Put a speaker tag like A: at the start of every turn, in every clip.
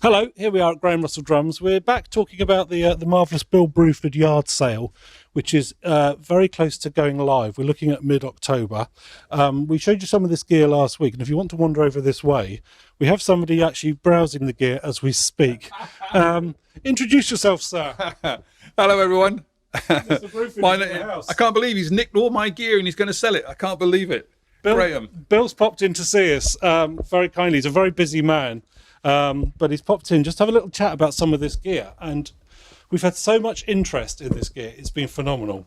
A: Hello, here we are at Graham Russell Drums. We're back talking about the marvellous Bill Bruford yard sale, which is very close to going live. We're looking at mid-October. We showed you some of this gear last week, and if you want to wander over this way, we have somebody actually browsing the gear as we speak. Introduce yourself, sir.
B: Hello, everyone.
A: Mr. Bruford is in the house.
B: I can't believe he's nicked all my gear and he's going to sell it. I can't believe it. Graham.
A: Bill's popped in to see us very kindly. He's a very busy man. But he's popped in just to have a little chat about some of this gear, and we've had so much interest in this gear. It's been phenomenal.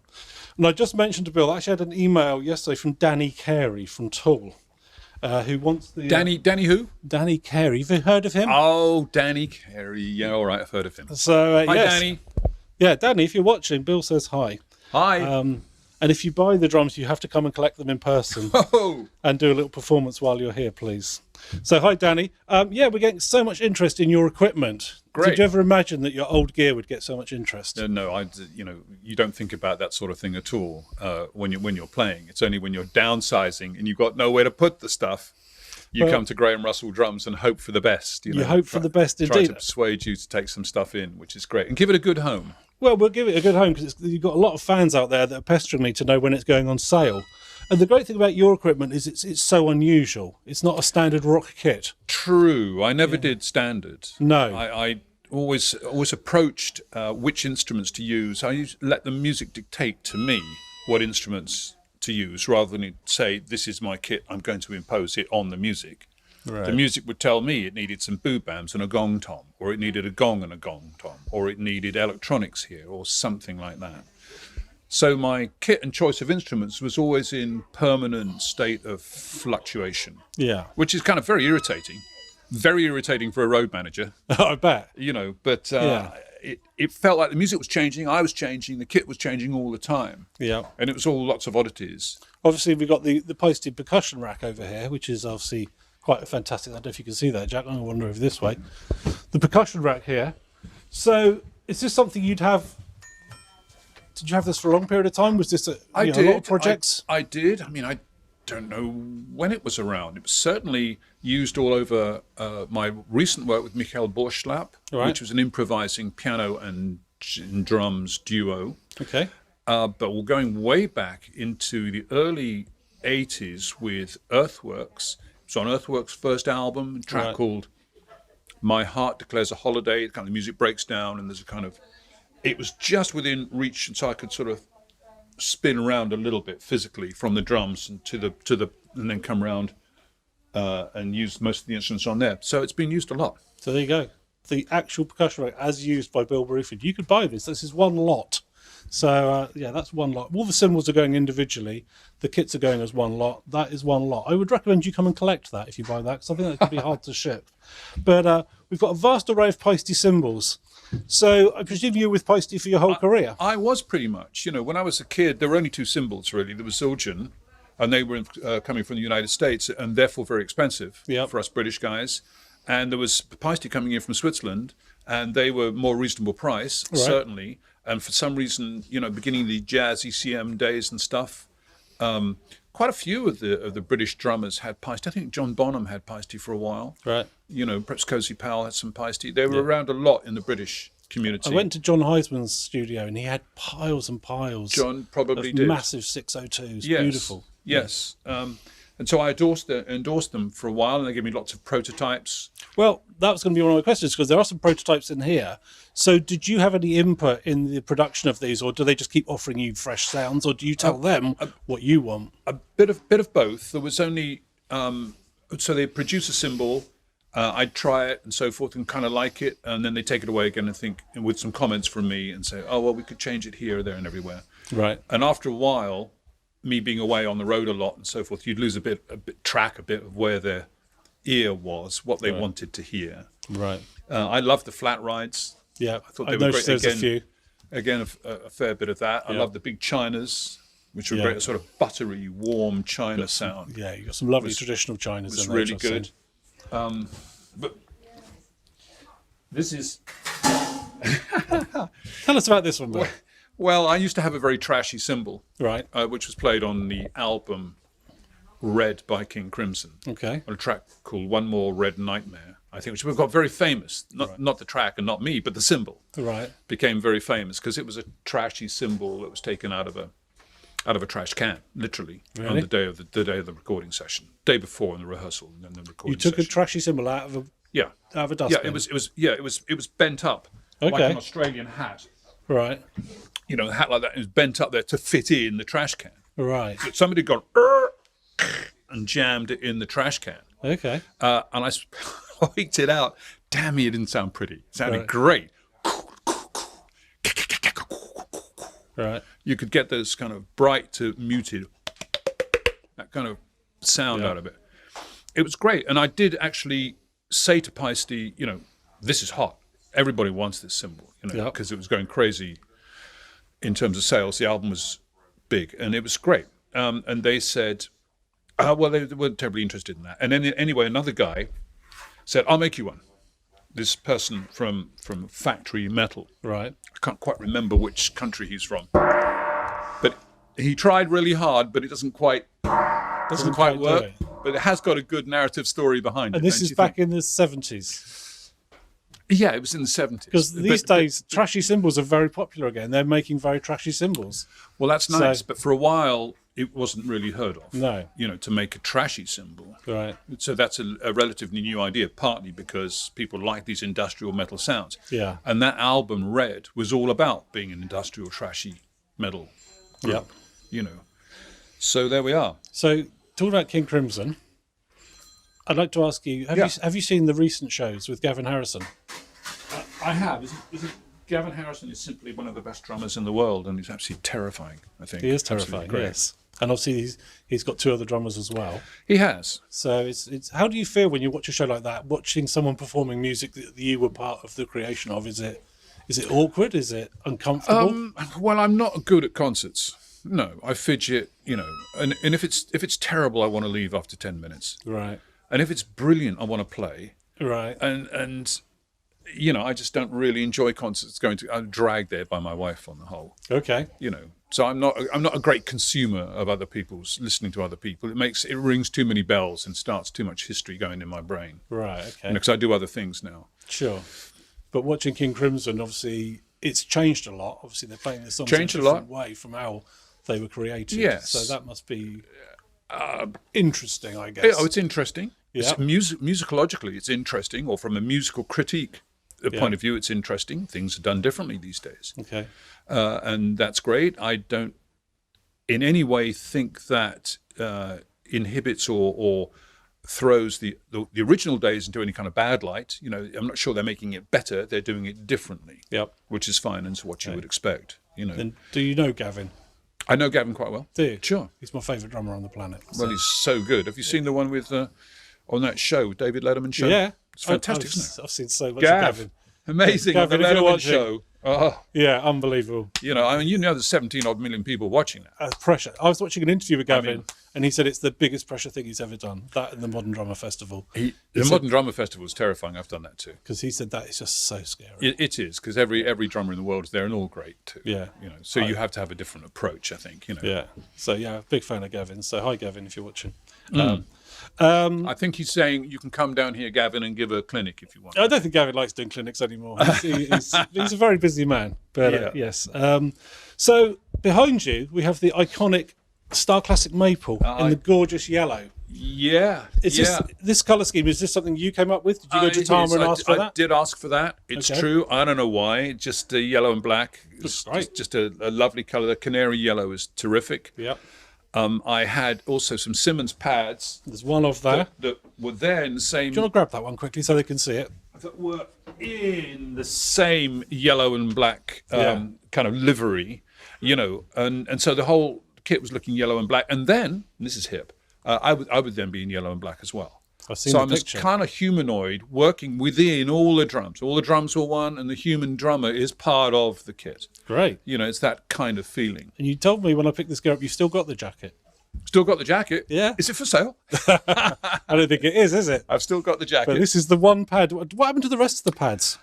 A: And I just mentioned to Bill, I actually had an email yesterday from Danny Carey from Tool, who wants the
B: Danny who?
A: Danny Carey. Have you heard of him?
B: Oh, Danny Carey. Yeah, all right, I've heard of him.
A: So
B: Hi,
A: yes.
B: Danny.
A: Yeah, Danny, if you're watching, Bill says hi.
B: Hi.
A: And if you buy the drums, you have to come and collect them in person
B: Oh,
A: and do a little performance while you're here, please. So, hi, Danny. Yeah, we're getting so much interest in your equipment.
B: Great.
A: Did you ever imagine that your old gear would get so much interest?
B: no, you don't think about that sort of thing at all when you're playing. It's only when you're downsizing and you've got nowhere to put the stuff. You come to Graham Russell Drums and hope for the best.
A: You hope for the best
B: Try
A: indeed.
B: to persuade you to take some stuff in, which is great, and give it a good home.
A: Well, we'll give it a good home because you've got a lot of fans out there that are pestering me to know when it's going on sale. And the great thing about your equipment is it's so unusual. It's not a standard rock kit.
B: True. I never did standard.
A: No.
B: I always approached which instruments to use. I used to let the music dictate to me what instruments to use, rather than say, this is my kit, I'm going to impose it on the music.
A: Right.
B: The music would tell me it needed some boobams and a gong tom, or it needed a gong and a gong tom, or it needed electronics here, or something like that. So my kit and choice of instruments was always in permanent state of fluctuation.
A: Yeah.
B: Which is kind of very irritating. Very irritating for a road manager.
A: I bet.
B: But it felt like the music was changing, I was changing, the kit was changing all the time.
A: Yeah.
B: And it was all lots of oddities.
A: Obviously, we've got the posted percussion rack over here, which is obviously quite a fantastic. I don't know if you can see that, Jack. I'm going to wander over this way. The percussion rack here. So is this something you'd have... Did you have this for a long period of time? Was this a lot of projects?
B: I did. I mean, I don't know when it was around. It was certainly used all over my recent work with Michael Borschlapp, which was an improvising piano and drums duo.
A: Okay.
B: But we're going way back into the early 80s with Earthworks. It's on Earthworks' first album, a track called My Heart Declares a Holiday. Kind of the music breaks down and there's a kind of... It was just within reach, and so I could sort of spin around a little bit physically from the drums and to the and then come around and use most of the instruments on there. So it's been used a lot.
A: So there you go. The actual percussion rack as used by Bill Bruford. You could buy this. This is one lot. So that's one lot. All the cymbals are going individually. The kits are going as one lot. That is one lot. I would recommend you come and collect that if you buy that, because I think that could be hard to ship. But we've got a vast array of Paiste cymbals. So I presume you were with Paiste for your whole career?
B: I was pretty much. When I was a kid, there were only two cymbals, really. There was Zildjian, and they were coming from the United States, and therefore very expensive for us British guys. And there was Paiste coming in from Switzerland, and they were more reasonable price, certainly. And for some reason, beginning the jazz ECM days and stuff, quite a few of the British drummers had Paiste. I think John Bonham had Paiste for a while.
A: Right.
B: Perhaps Cozy Powell had some Paiste. They were around a lot in the British community.
A: I went to John Heisman's studio and he had piles and piles.
B: John probably did.
A: Massive 602s.
B: Yes.
A: Beautiful.
B: Yes. And so I endorsed them for a while, and they gave me lots of prototypes.
A: Well, that was going to be one of my questions, because there are some prototypes in here. So did you have any input in the production of these, or do they just keep offering you fresh sounds, or do you tell them what you want?
B: A bit of both. There was only so they produce a cymbal, I'd try it and so forth and kind of like it, and then they take it away again and think with some comments from me and say, oh well, we could change it here, there, and everywhere.
A: Right.
B: And after a while, me being away on the road a lot and so forth, you'd lose a bit of where their ear was, what they wanted to hear.
A: Right.
B: I love the flat rides.
A: Yeah,
B: I thought they were great.
A: There's a few.
B: Again, a fair bit of that. I love the big chinas, which were great, a sort of buttery, warm china sound.
A: Yeah, you got some lovely traditional chinas.
B: It was really good. But this is...
A: Tell us about this one, Bill.
B: Well, I used to have a very trashy cymbal,
A: Right.
B: Which was played on the album Red by King Crimson.
A: Okay.
B: On a track called One More Red Nightmare. I think, which got very famous. Not the track and not me, but the cymbal.
A: Right.
B: Became very famous because it was a trashy cymbal that was taken out of a trash can, literally, on the day of the recording session, day before in the rehearsal and then the recording.
A: You took
B: session.
A: a trashy cymbal out of a dustbin.
B: Yeah, it was bent up like an Australian hat.
A: Right.
B: You know, a hat like that. It was bent up there to fit in the trash can.
A: Right.
B: So somebody got and jammed it in the trash can.
A: Okay.
B: And I squeaked it out. Damn me, it didn't sound pretty. It sounded great.
A: Right.
B: You could get those kind of bright to muted, that kind of sound out of it. It was great. And I did actually say to Peisty, you know, this is hot. Everybody wants this cymbal, you know, because it was going crazy in terms of sales. The album was big and it was great. And they said, well, they weren't terribly interested in that. And then anyway, another guy said, I'll make you one. This person from Factory Metal.
A: Right.
B: I can't quite remember which country he's from. But he tried really hard, but it doesn't quite work. But it has got a good narrative story behind it.
A: And this is back in the 70s.
B: Yeah, it was in the 70s.
A: Because these days, trashy cymbals are very popular again. They're making very trashy cymbals.
B: Well, that's nice. But for a while, it wasn't really heard of.
A: No.
B: You know, to make a trashy cymbal.
A: Right.
B: So that's a relatively new idea, partly because people like these industrial metal sounds.
A: Yeah.
B: And that album, Red, was all about being an industrial, trashy metal group.
A: Yep.
B: You know. So there we are.
A: So, talking about King Crimson, I'd like to ask you, have you seen the recent shows with Gavin Harrison?
B: I have. Gavin Harrison is simply one of the best drummers in the world, and he's absolutely terrifying, I think.
A: He is terrifying, yes. And obviously he's got two other drummers as well.
B: He has.
A: So it's how do you feel when you watch a show like that, watching someone performing music that you were part of the creation of? Is it awkward? Is it uncomfortable?
B: Well, I'm not good at concerts. No, I fidget, you know, and if it's terrible, I want to leave after 10 minutes.
A: Right.
B: And if it's brilliant, I want to play.
A: Right.
B: And you know, I just don't really enjoy concerts. I'm dragged there by my wife on the whole.
A: Okay.
B: You know, so I'm not a great consumer of other people's listening to other people. It rings too many bells and starts too much history going in my brain.
A: Right. Okay.
B: Because I do other things now.
A: Sure. But watching King Crimson, obviously, it's changed a lot. Obviously, they're playing the songs in a different way from how they were created.
B: Yes.
A: So that must be interesting, I guess.
B: Oh, it's interesting.
A: Yeah.
B: Musicologically, it's interesting, or from a musical critique point of view, it's interesting. Things are done differently these days.
A: Okay.
B: And that's great. I don't in any way think that inhibits or throws the original days into any kind of bad light. You know, I'm not sure they're making it better. They're doing it differently.
A: Yep.
B: Which is fine, and it's what you would expect. You know.
A: And do you know Gavin?
B: I know Gavin quite well.
A: Do you?
B: Sure.
A: He's my favourite drummer on the planet.
B: Well, he's so good. Have you seen the one with on that show, David Letterman show?
A: Yeah.
B: It's fantastic, isn't it?
A: I've seen so much of Gavin.
B: Amazing.
A: Gavin,
B: the
A: if you're
B: Letterman
A: watching.
B: show. Oh,
A: Yeah, unbelievable.
B: you know, I mean, you know, there's 17 odd million people watching that.
A: Pressure. I was watching an interview with Gavin, and he said it's the biggest pressure thing he's ever done. That and the Modern Drummer Festival.
B: The Modern Drummer Festival is terrifying. I've done that too.
A: Because he said that is just so scary.
B: It is, because every drummer in the world is there, and all great too.
A: Yeah.
B: You know, so you have to have a different approach, I think. You know.
A: Yeah. So yeah, big fan of Gavin. So hi, Gavin, if you're watching.
B: I think he's saying you can come down here, Gavin, and give a clinic if you want.
A: I don't think Gavin likes doing clinics anymore. He's a very busy man. But yes. So behind you, we have the iconic Star Classic Maple in the gorgeous yellow.
B: Yeah.
A: This colour scheme, is this something you came up with? Did you go to Tama and ask for that?
B: I did ask for that. It's true. I don't know why. Just yellow and black. It's
A: great.
B: just a lovely colour. The canary yellow is terrific.
A: Yep.
B: I had also some Simmons pads.
A: There's one of there.
B: That were there in the same.
A: Do you want to grab that one quickly so they can see it?
B: That were in the same yellow and black kind of livery, you know, and so the whole kit was looking yellow and black. And then, and this is hip, I would then be in yellow and black as well.
A: I've seen
B: so
A: the
B: I'm
A: picture.
B: this kind of humanoid working within all the drums. All the drums were one, and the human drummer is part of the kit.
A: Great.
B: You know, it's that kind of feeling.
A: And you told me when I picked this gear up, you've still got the jacket.
B: Still got the jacket.
A: Yeah.
B: Is it for sale?
A: I don't think it is it?
B: I've still got the jacket.
A: But this is the one pad. What happened to the rest of the pads?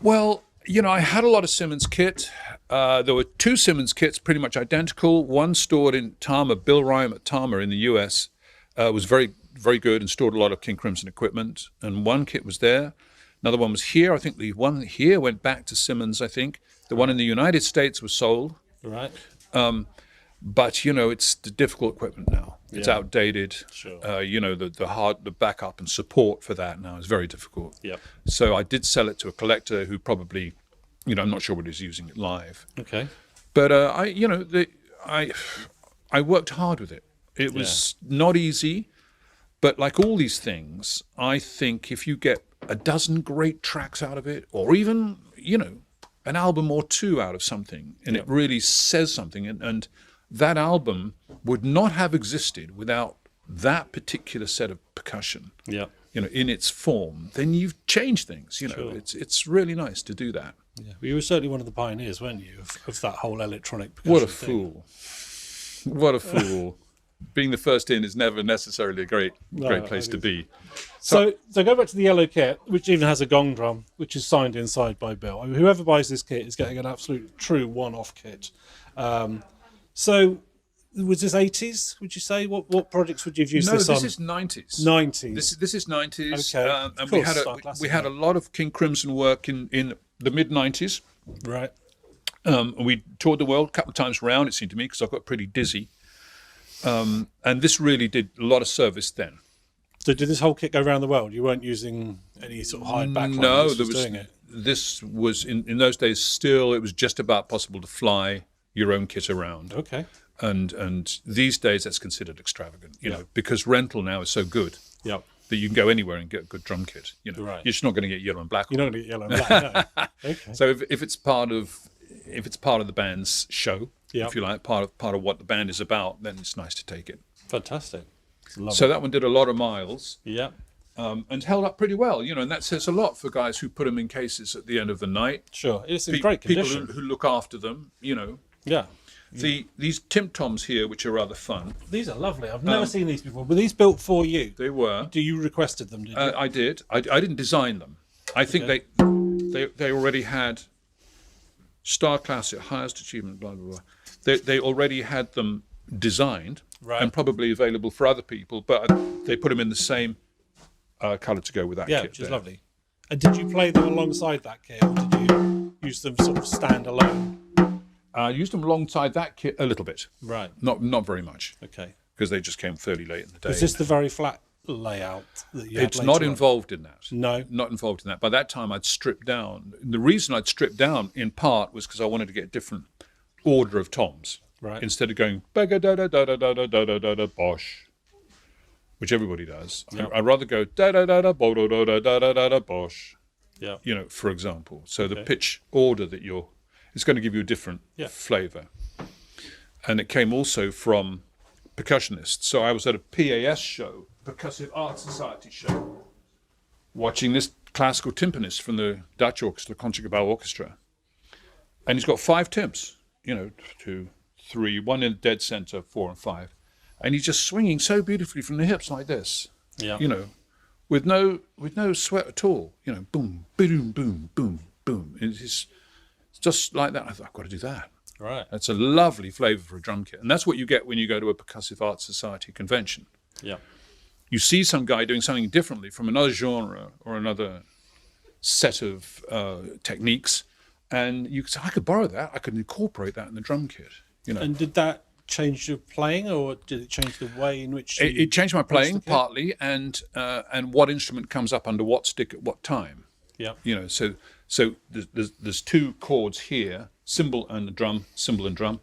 B: Well, you know, I had a lot of Simmons kit. There were two Simmons kits, pretty much identical. One stored in Tama. Bill Ryan at Tama in the US was very very good and stored a lot of King Crimson equipment. And one kit was there. Another one was here. I think the one here went back to Simmons, I think. The one in the United States was sold.
A: Right.
B: But, it's the difficult equipment now. It's outdated.
A: Sure.
B: The backup and support for that now is very difficult.
A: Yep.
B: So I did sell it to a collector who probably, I'm not sure what he's using it live.
A: Okay.
B: But I worked hard with it. It was not easy, but like all these things, I think if you get a dozen great tracks out of it, or even, an album or two out of something, and it really says something, and that album would not have existed without that particular set of percussion, in its form, then you've changed things.
A: Sure.
B: It's really nice to do that.
A: Yeah. Well, you were certainly one of the pioneers, weren't you, of that whole electronic percussion
B: What a
A: thing.
B: fool. What a fool. Being the first in is never necessarily a great place to be.
A: So go back to the yellow kit, which even has a gong drum, which is signed inside by Bill. I mean, whoever buys this kit is getting an absolute true one-off kit. So was this 80s, would you say? What projects would you have used this on?
B: No, this is 90s.
A: 90s.
B: This is 90s.
A: Okay.
B: And we had a lot of King Crimson work in the mid-90s.
A: Right.
B: We toured the world a couple of times around, it seemed to me, because I got pretty dizzy. And this really did a lot of service then.
A: So did this whole kit go around the world? You weren't using any sort of hired backline?
B: No,
A: doing it?
B: This was, in those days still, it was just about possible to fly your own kit around.
A: Okay.
B: And these days that's considered extravagant, because rental now is so good
A: Yep.
B: that you can go anywhere and get a good drum kit.
A: Right.
B: You're just not going to get yellow and black.
A: You're not going to get yellow and black, no. Okay.
B: So if it's part of the band's show,
A: Yep.
B: if you like, part of what the band is about, then it's nice to take it.
A: Fantastic. Love
B: So
A: it.
B: that one did a lot of miles.
A: Yeah.
B: And held up pretty well, and that says a lot for guys who put them in cases at the end of the night.
A: Sure. It's in great condition.
B: People who look after them,
A: Yeah.
B: These Tim Toms here, which are rather fun.
A: These are lovely. I've never seen these before. Were these built for you?
B: They were.
A: Do you requested them? Did you?
B: I did. I didn't design them. I think they already had Star Classic, highest achievement, blah blah blah. They already had them designed and probably available for other people, but they put them in the same colour to go with that kit.
A: Which is lovely. And did you play them alongside that kit, or did you use them sort of standalone?
B: I used them alongside that kit a little bit.
A: Right.
B: Not very much,
A: Okay.
B: because they just came fairly late in the day.
A: Is this the very flat layout that you had
B: It's
A: later
B: not
A: on?
B: involved in that.
A: No.
B: Not involved in that. By that time, I'd stripped down. The reason I'd stripped down, in part, was because I wanted to get a different order of toms.
A: Right.
B: Instead of going baga da da da da da da da da da bosh, which everybody does.
A: Yep.
B: I'd rather go da da da da bo da da da da da da bosh.
A: Yeah.
B: For example. So the pitch order that it's going to give you a different flavour. And it came also from percussionists. So I was at a PAS show, Percussive Art Society show, watching this classical timpanist from the Dutch orchestra, Concertgebouw Orchestra. And he's got 5 timps, 2, 3, 1 in the dead centre, 4 and 5. And he's just swinging so beautifully from the hips like this, with no sweat at all, boom, boom, boom, boom, boom. It's just like that. I thought, I've got to do that.
A: Right.
B: That's a lovely flavour for a drum kit. And that's what you get when you go to a Percussive Art Society convention.
A: Yeah.
B: You see some guy doing something differently from another genre or another set of techniques, and you could say, I could borrow that, I could incorporate that in the drum kit.
A: And did that change your playing, or did it change the way in which you...
B: It changed my playing partly, and what instrument comes up under what stick at what time.
A: Yeah.
B: So there's 2 chords here, cymbal and drum, cymbal and drum,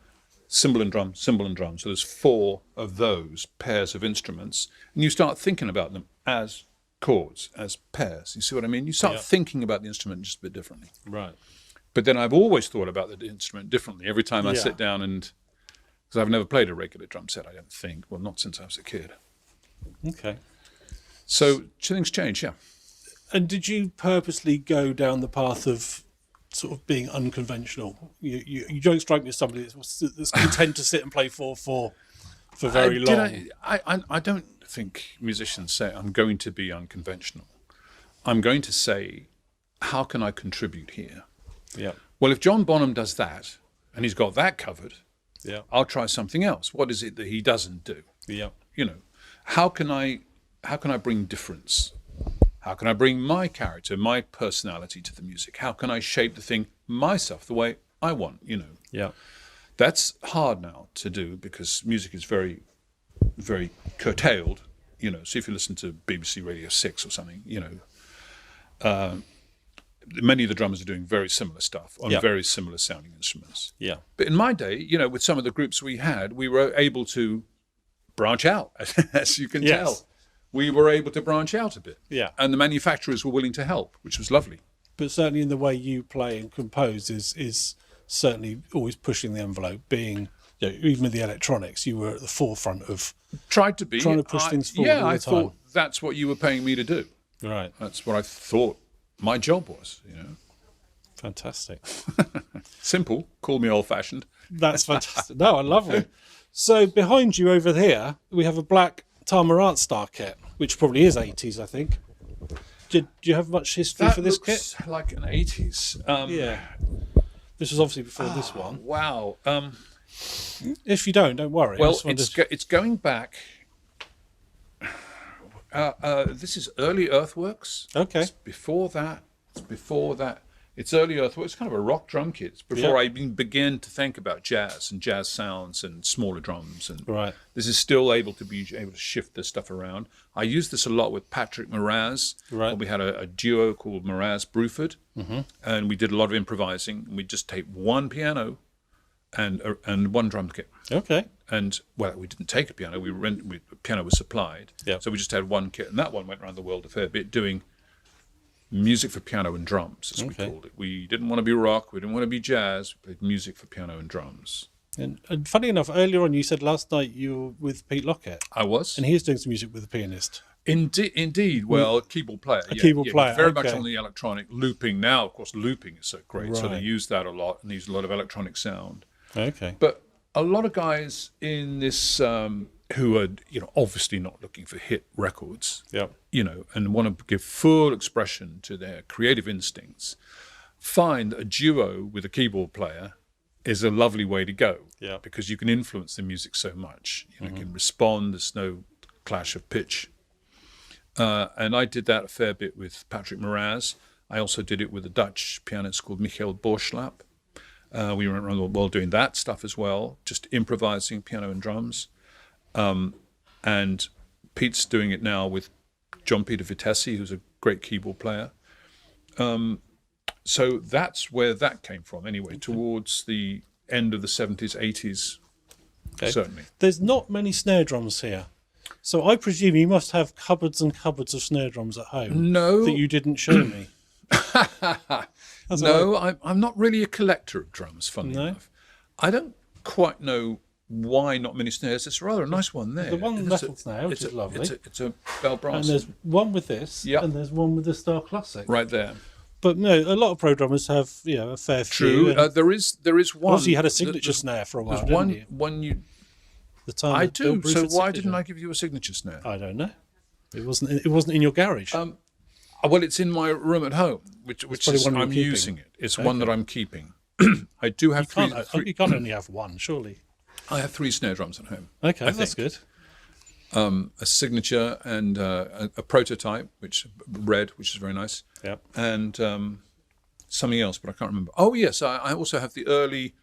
B: cymbal and drum, cymbal and drum. So there's 4 of those pairs of instruments, and you start thinking about them as chords, as pairs. You see what I mean? You start thinking about the instrument just a bit differently. Right. But then I've always thought about the instrument differently every time I sit down, and because I've never played a regular drum set, I don't think. Well, not since I was a kid. Okay. So things change, yeah.
A: And did you purposely go down the path of sort of being unconventional? You don't strike me as somebody that's content to sit and play 4/4 for very long.
B: I don't think musicians say, I'm going to be unconventional. I'm going to say, how can I contribute here?
A: Yeah.
B: Well, if John Bonham does that, and he's got that covered,
A: yeah,
B: I'll try something else. What is it that he doesn't do?
A: Yeah.
B: How can I how can I bring difference? How can I bring my character, my personality to the music? How can I shape the thing myself the way I want,
A: Yeah.
B: That's hard now to do because music is very, very curtailed, So if you listen to BBC Radio 6 or something, many of the drummers are doing very similar stuff on very similar sounding instruments.
A: Yeah.
B: But in my day, with some of the groups we had, we were able to branch out, as you can tell. We were able to branch out a bit.
A: Yeah.
B: And the manufacturers were willing to help, which was lovely.
A: But certainly in the way you play and compose is certainly always pushing the envelope, being, even with the electronics, you were at the forefront of
B: trying to
A: push things forward all the time.
B: I thought that's what you were paying me to do.
A: Right.
B: That's what I thought my job was,
A: Fantastic.
B: Simple. Call me old-fashioned.
A: That's fantastic. No, I love it. So behind you over here, we have a black Tamarat Star kit, which probably is 80s, I think. Do you have much history for this kit?
B: Like an 80s.
A: Yeah. This was obviously before this one.
B: Wow.
A: If you don't worry.
B: Well, it's going back. This is early Earthworks.
A: Okay.
B: It's before that. It's early Earthworks. It's kind of a rock drum kit. It's before I even begin to think about jazz and jazz sounds and smaller drums. And this is still able to shift this stuff around. I used this a lot with Patrick Moraz.
A: Right.
B: We had a duo called Moraz Bruford, and we did a lot of improvising. We just take one piano and one drum kit.
A: Okay.
B: And we didn't take a piano. The piano was supplied.
A: Yeah.
B: So we just had one kit, and that one went around the world a fair bit doing music for piano and drums, as we called it. We didn't want to be rock. We didn't want to be jazz. We played music for piano and drums.
A: And funny enough, earlier on you said last night you were with Pete Lockett.
B: I was.
A: And he was doing some music with the pianist.
B: Indeed. Well, a keyboard player.
A: Keyboard player.
B: Very much on the electronic looping. Now, of course, looping is so great. So they use that a lot, and they use a lot of electronic sound.
A: Okay.
B: But a lot of guys in this who are, obviously not looking for hit records, and want to give full expression to their creative instincts, find that a duo with a keyboard player is a lovely way to go.
A: Yeah.
B: Because you can influence the music so much. You can respond. There's no clash of pitch. And I did that a fair bit with Patrick Moraz. I also did it with a Dutch pianist called Michael Borschlap. We went around the world doing that stuff as well, just improvising piano and drums. And Pete's doing it now with John Peter Vitesse, who's a great keyboard player. So that's where that came from anyway, towards the end of the 70s, 80s, certainly.
A: There's not many snare drums here. So I presume you must have cupboards and cupboards of snare drums at home.
B: No.
A: That you didn't show me.
B: No, I'm not really a collector of drums, funnily enough. I don't quite know why not many snares. It's rather a nice one there.
A: The one metal snare, which is lovely.
B: It's a bell brass.
A: And there's one with this, and there's one with the Star Classic.
B: Right there.
A: But no, a lot of pro drummers have, a fair
B: few.
A: True.
B: There is one.
A: Obviously, you had a signature snare for a while, didn't you? The time
B: I do. So why
A: signature.
B: didn't I give you a signature snare?
A: I don't know. It wasn't in your garage.
B: Well, it's in my room at home, which is I'm using it. It's one that I'm keeping. I do have three.
A: You can't only have one, surely.
B: I have 3 snare drums at home.
A: Okay, that's good.
B: A signature and a prototype, which is very nice.
A: Yeah.
B: And something else, but I can't remember. Oh yes, I also have the early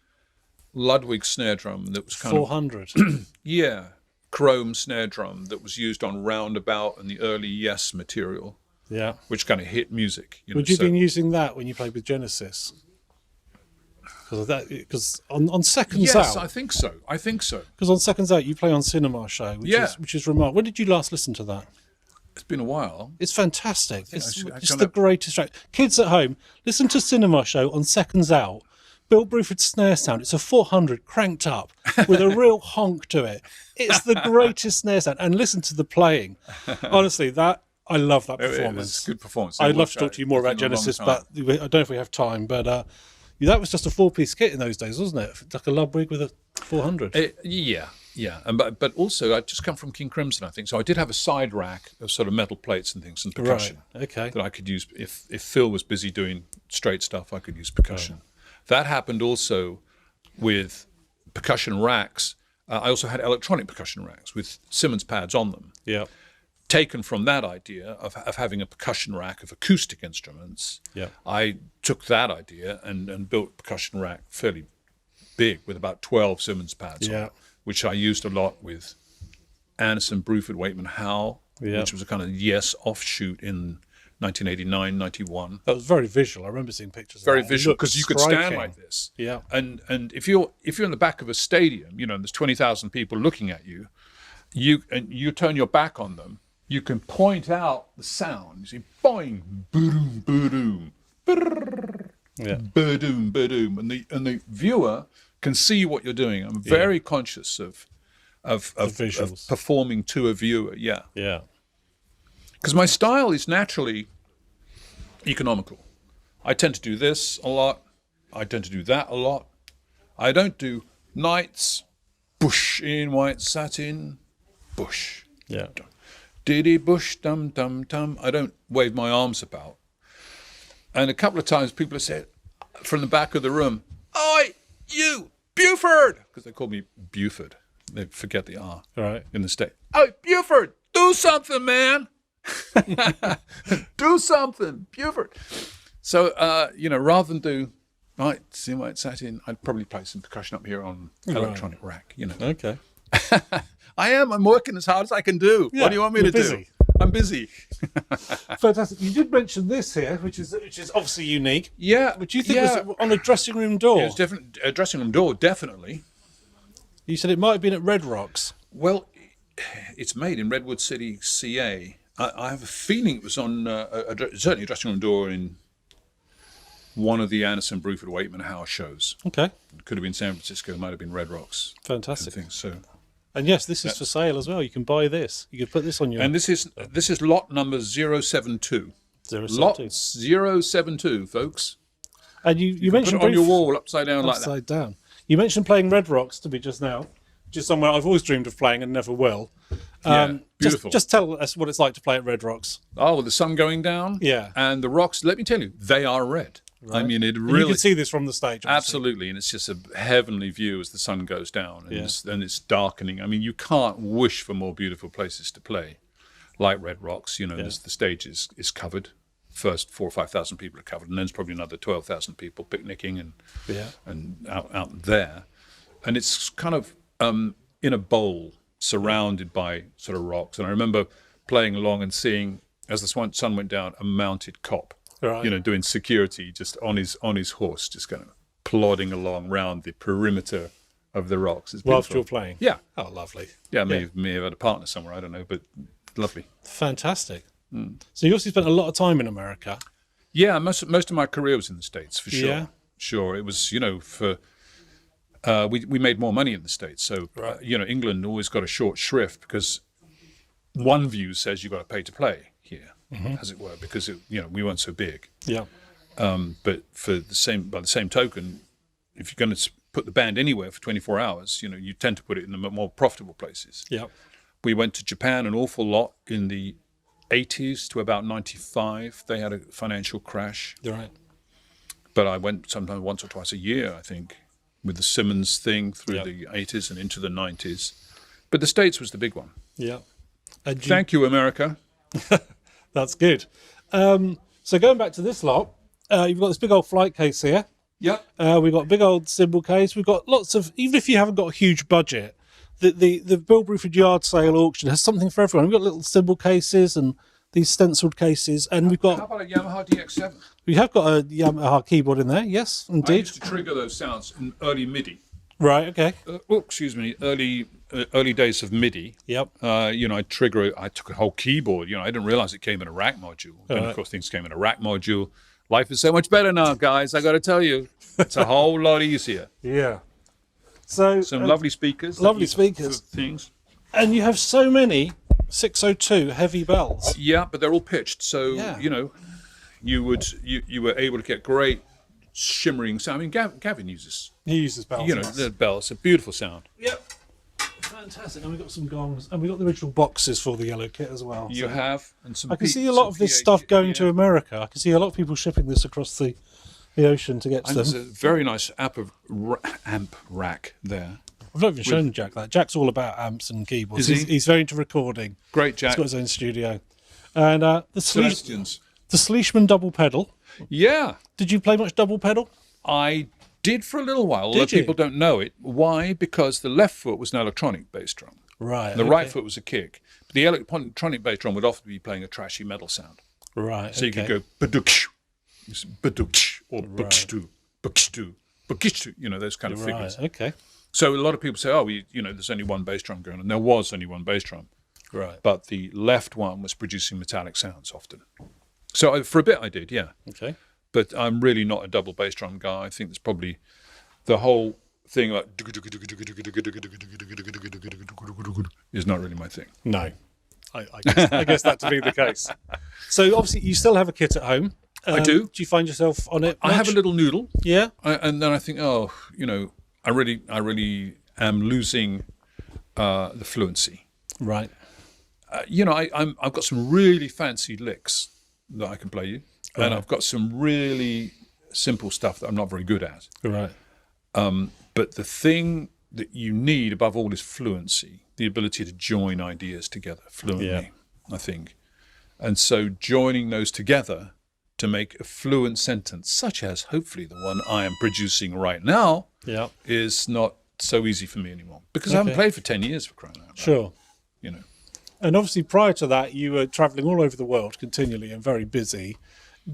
B: Ludwig snare drum that was kind
A: 400.
B: of chrome snare drum that was used on Roundabout and the early Yes material.
A: Yeah.
B: Which kind of hit music.
A: Would you have been using that when you played with Genesis? Because on Seconds Out...
B: Yes, I think so.
A: Because on Seconds Out, you play on Cinema Show, which is remarkable. When did you last listen to that?
B: It's been a while.
A: It's fantastic. It's the greatest track. Kids at home, listen to Cinema Show on Seconds Out. Bill Bruford's snare sound. It's a 400 cranked up with a real honk to it. It's the greatest snare sound. And listen to the playing. Honestly, I love that performance.
B: It's a good performance.
A: I'd love to talk to you more about Genesis, but I don't know if we have time. But that was just a 4-piece kit in those days, wasn't it? Like a Ludwig with a 400.
B: Yeah. But also, I'd just come from King Crimson, I think. So I did have a side rack of sort of metal plates and things and percussion.
A: Right. Okay.
B: That I could use. If Phil was busy doing straight stuff, I could use percussion. Oh. That happened also with percussion racks. I also had electronic percussion racks with Simmons pads on them.
A: Yeah.
B: taken from that idea of having a percussion rack of acoustic instruments, I took that idea and built a percussion rack fairly big with about 12 Simmons pads on it, which I used a lot with Anderson, Bruford, Wakeman, Howe, which was a kind of Yes offshoot in 1989, 91.
A: That was very visual. I remember seeing pictures.
B: Very
A: of that.
B: visual because you could stand like this.
A: Yeah.
B: And if you're in the back of a stadium, and there's 20,000 people looking at you, you turn your back on them, you can point out the sound. You see, boing, boom, boom, boom, boom, and the viewer can see what you're doing. I'm very conscious of performing to a viewer. Yeah. Because my style is naturally economical. I tend to do this a lot. I tend to do that a lot. I don't do knights, bush in white satin, bush. Diddy bush, dum dum dum. I don't wave my arms about. And a couple of times people have said from the back of the room, "Oi, you, Bruford!" Because they call me Bruford. They forget the R in the state. "Oh, Bruford, do something, man." Do something, Bruford. So, rather than do knights in white satin, I'd probably play some percussion up here on electronic rack.
A: Okay.
B: I'm working as hard as I can do. What do you want me to do? I'm busy.
A: Fantastic. You did mention this here, which is obviously unique.
B: Yeah.
A: Which you think was on a dressing room door?
B: It was different. A dressing room door, definitely.
A: You said it might have been at Red Rocks.
B: Well, it's made in Redwood City, CA. I have a feeling it was on certainly a dressing room door in one of the Anderson, Bruford, Wakeman, Howe shows.
A: Okay.
B: It could have been San Francisco. It might have been Red Rocks.
A: Fantastic.
B: I think so.
A: And yes, this is for sale as well. You can buy this. You could put this on your...
B: And this is lot number 072.
A: 072.
B: Lot 072, folks.
A: And you mentioned...
B: Put it on your wall upside down like that.
A: Upside down. You mentioned playing Red Rocks to me just now, which is somewhere I've always dreamed of playing and never will.
B: Beautiful.
A: Just tell us what it's like to play at Red Rocks.
B: Oh, with the sun going down.
A: Yeah.
B: And the rocks, let me tell you, they are red. Right. I mean, it really...
A: And you can see this from the stage. Obviously.
B: Absolutely, and it's just a heavenly view as the sun goes down, and it's darkening. I mean, you can't wish for more beautiful places to play, like Red Rocks. The stage is covered. First 4,000 or 5,000 people are covered, and then there's probably another 12,000 people picnicking and out there. And it's kind of in a bowl, surrounded by sort of rocks. And I remember playing along and seeing, as the sun went down, a mounted cop. Right. Doing security just on his horse, just kind of plodding along round the perimeter of the rocks.
A: Whilst you're playing?
B: Yeah.
A: Oh, lovely.
B: Yeah, may have had a partner somewhere, I don't know, but lovely.
A: Fantastic. So you also spent a lot of time in America.
B: Yeah, most of my career was in the States, for sure.
A: Yeah.
B: Sure, it was, we made more money in the States. So, England always got a short shrift because one view says you've got to pay to play here. As it were, because we weren't so big.
A: Yeah.
B: But by the same token, if you're going to put the band anywhere for 24 hours, you tend to put it in the more profitable places.
A: Yeah.
B: We went to Japan an awful lot in the 80s to about 95. They had a financial crash.
A: Right.
B: But I went sometimes once or twice a year, I think, with the Simmons thing through the 80s and into the 90s. But the States was the big one.
A: Yeah.
B: Thank you, America.
A: That's good. So going back to this lot, you've got this big old flight case here.
B: Yep.
A: We've got a big old cymbal case. We've got lots of, even if you haven't got a huge budget, the Bill Bruford yard sale auction has something for everyone. We've got little cymbal cases and these stenciled cases, and we've got...
B: How about a Yamaha DX7?
A: We have got a Yamaha keyboard in there, yes, indeed.
B: I used to trigger those sounds in early MIDI.
A: Right, okay.
B: Early days of MIDI.
A: Yep.
B: I took a whole keyboard. I didn't realize it came in a rack module. And of course, things came in a rack module. Life is so much better now, guys. I got to tell you, it's a whole lot easier.
A: Yeah. So
B: some lovely speakers.
A: Lovely speakers.
B: Things.
A: And you have so many 602 heavy bells.
B: Yeah, but they're all pitched. So you were able to get great shimmering sound. I mean, Gavin uses.
A: He uses bells.
B: The bells. A beautiful sound.
A: Yep. Fantastic. And we've got some gongs, and we've got the original boxes for the yellow kit as well.
B: You have, and some.
A: I can see a lot of this stuff going to America. I can see a lot of people shipping this across the ocean to get to them.
B: There's a very nice amp rack there.
A: I've not even shown Jack that. Jack's all about amps and keyboards.
B: Is he?
A: He's very into recording.
B: Great,
A: He's
B: Jack.
A: got his own studio. And the
B: Celestians.
A: Schliessman double pedal.
B: Yeah,
A: Did you play much double pedal?
B: I did for a little while, although
A: Did you?
B: people don't know it. Why? Because the left foot was an electronic bass drum.
A: Right.
B: The right foot was a kick. But the electronic bass drum would often be playing a trashy metal sound.
A: Right.
B: So you could go baduksh, baduksh, or bukshtu, bukshtu, bukshtu, those kind of figures.
A: Right. Okay.
B: So a lot of people say, oh, there's only one bass drum going on. There was only one bass drum.
A: Right.
B: But the left one was producing metallic sounds often. So for a bit I did, yeah.
A: Okay.
B: But I'm really not a double bass drum guy. I think that's probably the whole thing about is not really my thing.
A: No. I guess that to be the case. So obviously you still have a kit at home.
B: I do.
A: Do you find yourself on it much?
B: I have a little noodle.
A: Yeah.
B: And then I think, I really am losing the fluency.
A: Right.
B: I've got some really fancy licks that I can play you, and I've got some really simple stuff that I'm not very good at.
A: Right.
B: But the thing that you need above all is fluency, the ability to join ideas together fluently, I think. And so joining those together to make a fluent sentence, such as hopefully the one I am producing right now, is not so easy for me anymore. Because I haven't played for 10 years, for crying out loud.
A: Sure. And obviously prior to that, you were travelling all over the world continually and very busy.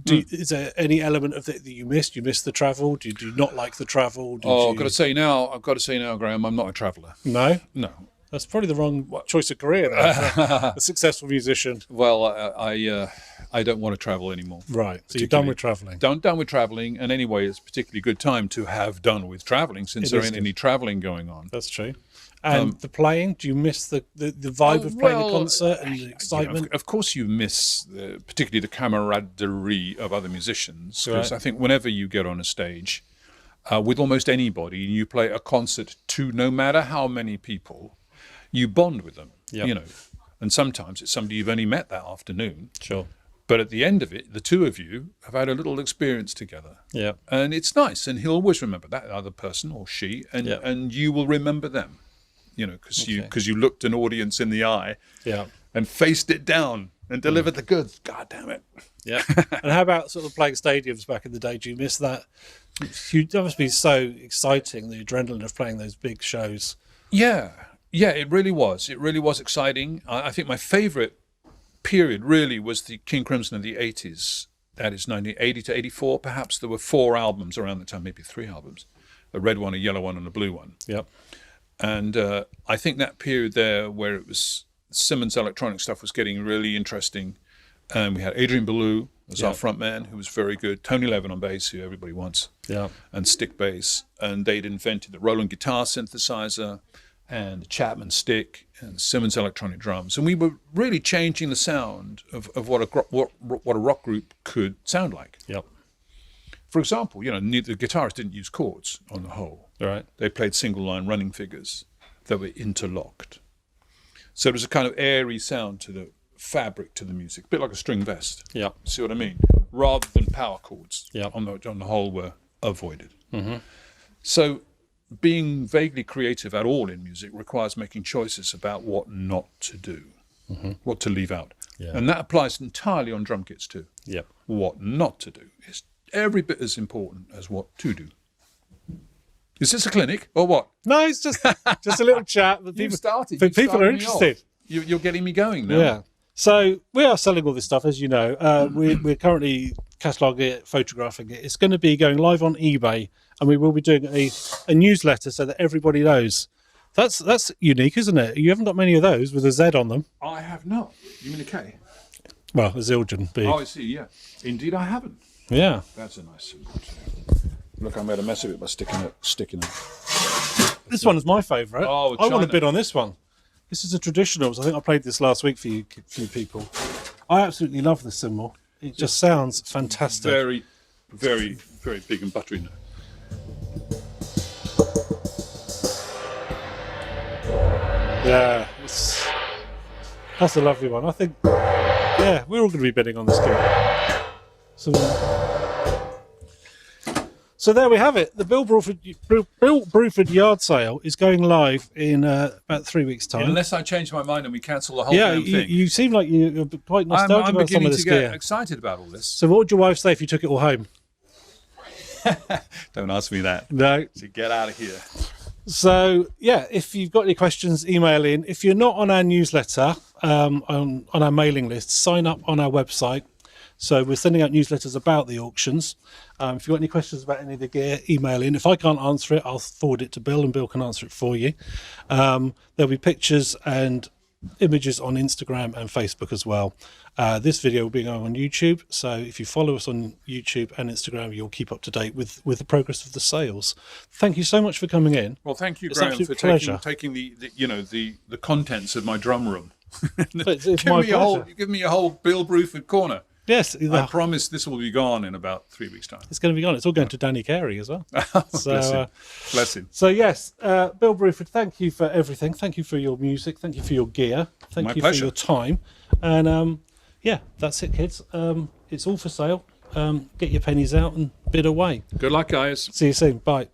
A: Is there any element of it that you missed? You missed the travel? Do you not like the travel?
B: I've got to say now, Graham, I'm not a traveller.
A: No?
B: No.
A: That's probably the wrong choice of career there. A successful musician.
B: Well, I don't want to travel anymore.
A: Right. So you're done with travelling.
B: Done with travelling. And anyway, it's a particularly good time to have done with travelling since there ain't any travelling going on.
A: That's true. And the playing, do you miss the vibe of playing a concert and the excitement?
B: Of course you miss particularly the camaraderie of other musicians. Because I think whenever you get on a stage with almost anybody, you play a concert to no matter how many people, you bond with them, And sometimes it's somebody you've only met that afternoon.
A: Sure.
B: But at the end of it, the two of you have had a little experience together.
A: Yeah.
B: And it's nice. And he'll always remember that other person or she, and you will remember them. Because you looked an audience in the eye, and faced it down and delivered the goods. God damn it!
A: Yeah. And how about sort of playing stadiums back in the day? Do you miss that? That must be so exciting, the adrenaline of playing those big shows.
B: Yeah, it really was. It really was exciting. I think my favourite period really was the King Crimson of the 80s. That is 1980 to 84. Perhaps there were 4 albums around the time, maybe 3 albums: a red one, a yellow one, and a blue one.
A: Yep.
B: And I think that period there where it was Simmons electronic stuff was getting really interesting. And we had Adrian Ballou as our front man, who was very good. Tony Levin on bass, who everybody wants. Yeah. And stick bass. And they'd invented the Roland guitar synthesizer and the Chapman stick and Simmons electronic drums. And we were really changing the sound of what a rock group could sound like.
A: Yep.
B: For example, the guitarists didn't use chords on the whole.
A: Right.
B: They played single line running figures that were interlocked. So there was a kind of airy sound to the fabric to the music, a bit like a string vest.
A: Yeah.
B: See what I mean? Rather than power chords.
A: Yeah.
B: On the whole were avoided.
A: Mm-hmm.
B: So being vaguely creative at all in music requires making choices about what not to do, what to leave out. Yeah. And that applies entirely on drum kits too.
A: Yep.
B: What not to do is every bit as important as what to do. Is this a clinic or what?
A: No, it's just a little chat. But people are interested.
B: You're getting me going now.
A: Yeah. So we are selling all this stuff, as you know. We're currently cataloguing it, photographing it. It's going to be going live on eBay, and we will be doing a newsletter so that everybody knows. That's unique, isn't it? You haven't got many of those with a Z on them.
B: I have not. You mean a K?
A: Well, a Zildjian B.
B: Oh, I see. Yeah. Indeed, I haven't.
A: Yeah.
B: That's a nice symbol too. Look, I made a mess of it by sticking it.
A: This one is my favourite.
B: Oh,
A: I want to bid on this one. This is a traditional. I think I played this last week for you few people. I absolutely love this cymbal. It just sounds fantastic.
B: Very, very, very big and buttery note.
A: Yeah, that's a lovely one. I think, we're all going to be bidding on this kit. So So there we have it. The Bill Bruford yard sale is going live in about 3 weeks' time.
B: Unless I change my mind and we cancel the whole
A: Yeah,
B: damn thing.
A: you seem like you're quite nostalgic
B: I'm
A: about some
B: beginning
A: of
B: to
A: this
B: get
A: gear.
B: excited about all this.
A: So what would your wife say if you took it all home?
B: Don't ask me that.
A: No.
B: So get out of here.
A: So, yeah, if you've got any questions, email in. If you're not on our newsletter, on our mailing list, sign up on our website. So we're sending out newsletters about the auctions. If you've got any questions about any of the gear, email in. If I can't answer it, I'll forward it to Bill, and Bill can answer it for you. There'll be pictures and images on Instagram and Facebook as well. This video will be going on YouTube, so if you follow us on YouTube and Instagram, you'll keep up to date with the progress of the sales. Thank you so much for coming in.
B: Well, thank you,
A: It's
B: Graham,
A: absolute
B: for
A: pleasure.
B: taking the contents of my drum room.
A: It's my pleasure.
B: Give me a whole Bill Bruford corner.
A: Yes,
B: I promise this will be gone in about 3 weeks' time.
A: it's going to be gone. It's all going to Danny Carey as well.
B: Bless him. Bless him.
A: So yes, Bill Bruford, thank you for everything. Thank you for your music. Thank you for your gear. Thank
B: My
A: you
B: pleasure.
A: for your time. And yeah, that's it, kids. It's all for sale. Get your pennies out and bid away.
B: Good luck, guys.
A: See you soon. Bye.